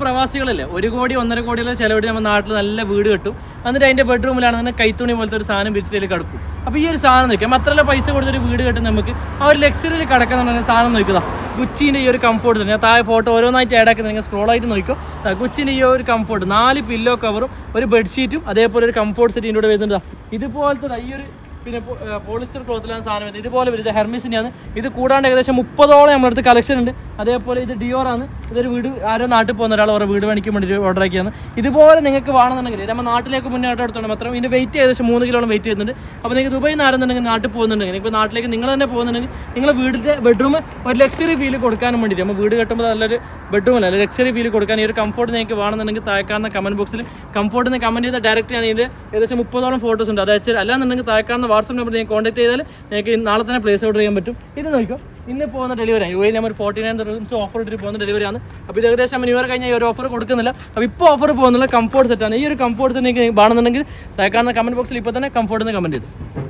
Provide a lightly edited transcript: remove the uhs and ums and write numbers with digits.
പ്രവാസികളല്ലേ 1 കോടി 1.5 കോടിയുള്ള ചിലവിട്ട് നമ്മുടെ നാട്ടിൽ നല്ല വീട് കിട്ടും. എന്നിട്ട് അതിൻ്റെ ബെഡ്റൂമിലാണ് കൈത്തുണി പോലത്തെ ഒരു സാധനം വിരിച്ചിട്ട് കിടക്കും. അപ്പോൾ ഈ ഒരു സാധനം നോക്കാം, മാത്രമല്ല പൈസ കൊടുത്തൊരു വീട് കിട്ടും നമുക്ക്. ആ ഒരു ലക്സറിയിൽ കിടക്കുന്ന സാധനം നോക്കുക. ഗുച്ചിൻ്റെ ഈ ഒരു കംഫോർട്ട് തന്നെ, ഞാൻ താഴെ ഫോട്ടോ ഓരോന്നായിട്ട് ആഡ് ആക്കുന്നത് നിങ്ങൾ സ്ക്രോൾ ആയിട്ട് നോക്കിയോ. ഗുച്ചിൻ്റെ ഈ ഒരു കംഫോർട്ട് 4 പില്ലോ കവറും ഒരു ബെഡ്ഷീറ്റും അതേപോലെ ഒരു കംഫോർട്ട് സെറ്റ് ഇതിൻ്റെ കൂടെ വരുന്നുണ്ട്. ഇതുപോലത്തെ ഈ ഒരു പിന്നെ പോളിസ്റ്റർ ക്ലോത്തിലാണ് സാധനം വരുന്നത്. ഇതുപോലെ വരുന്നത് ഹെർമിസിൻ്റെയാണ്. ഇത് കൂടാണ്ട് ഏകദേശം 30ഓളം നമ്മുടെ അടുത്ത് കളക്ഷൻ ഉണ്ട്. അതേപോലെ ഇത് ഡിയോറാണ്. ഇതൊരു വീട് ആരോ നാട്ടിൽ പോകുന്ന ഒരാൾ ഓരോ വീട് പണിക്ക് വേണ്ടി ഓർഡർ ആക്കിയാണ്. ഇതുപോലെ നിങ്ങൾക്ക് വേണമെന്നുണ്ടെങ്കിൽ നമ്മുടെ നാട്ടിലേക്ക് മുന്നേ ഓർഡർ എടുത്തോണ്ട് മാത്രം ഇതിൻ്റെ വെയിറ്റ് ഏകദേശം 3 കിലോളം വെയിറ്റ് ചെയ്യുന്നുണ്ട്. അപ്പോൾ നിങ്ങൾക്ക് ദുബൈയിൽ നിന്ന് ആരെന്നുണ്ടെങ്കിൽ നാട്ടിൽ പോകുന്നുണ്ടെങ്കിൽ ഇപ്പോൾ നാട്ടിലേക്ക് നിങ്ങൾ തന്നെ പോകുന്നുണ്ടെങ്കിൽ നിങ്ങളുടെ വീടിൻ്റെ ബെഡ്റൂം ഒരു ലക്സറി ഫീൽ കൊടുക്കാനും വേണ്ടിയിട്ട് നമ്മൾ വീട് കെട്ടുമ്പോൾ നല്ലൊരു ബെഡ്റൂം അല്ല ലക്സറി ഫീൽ കൊടുക്കാൻ ഈ ഒരു കംഫോർട്ട് നിങ്ങൾക്ക് വേണമെന്നുണ്ടെങ്കിൽ താഴെക്കാവുന്ന കമൻറ്റ് ബോക്സിൽ കംഫോർട്ടിന് കമൻറ്റ് ചെയ്താൽ ഡയറക്റ്റ് ഞാൻ ഇതിൻ്റെ ഏകദേശം 30ഓളം ഫോട്ടോസ് ഉണ്ട്. അതായത് അല്ലാന്നുണ്ടെങ്കിൽ താഴെക്കാവുന്ന വാട്സ്ആപ്പ് നമ്പർ നിങ്ങൾക്ക് കോൺടാക്ട് ചെയ്താൽ നിങ്ങൾക്ക് നാളെ തന്നെ പ്ലേസ് ഓർഡർ ചെയ്യാൻ പറ്റും. ഇത് നോക്കിയോ, ഇന്ന് പോകുന്ന delivery U A number 49 dirhams offer ഇട്ടിട്ട് പോകുന്ന ഡെലിവറിയാണ്. അപ്പോൾ ഇത് ഏകദേശം ന്യൂ ഇയർ കഴിഞ്ഞാൽ ഈ ഒരു ഓഫർ കൊടുക്കുന്നില്ല. അപ്പോൾ ഇപ്പോൾ ഓഫർ പോകുന്നുള്ള കംഫോർട്ട് സെറ്റാണ്. ഈ ഒരു കംഫോർട്ട് നിങ്ങൾക്ക് വേണമെന്നുണ്ടെങ്കിൽ താഴെക്കാവുന്ന കമൻറ്റ് ബോക്സിൽ ഇപ്പോൾ തന്നെ കംഫോർട്ടിന് കമൻറ്റ് ചെയ്തു.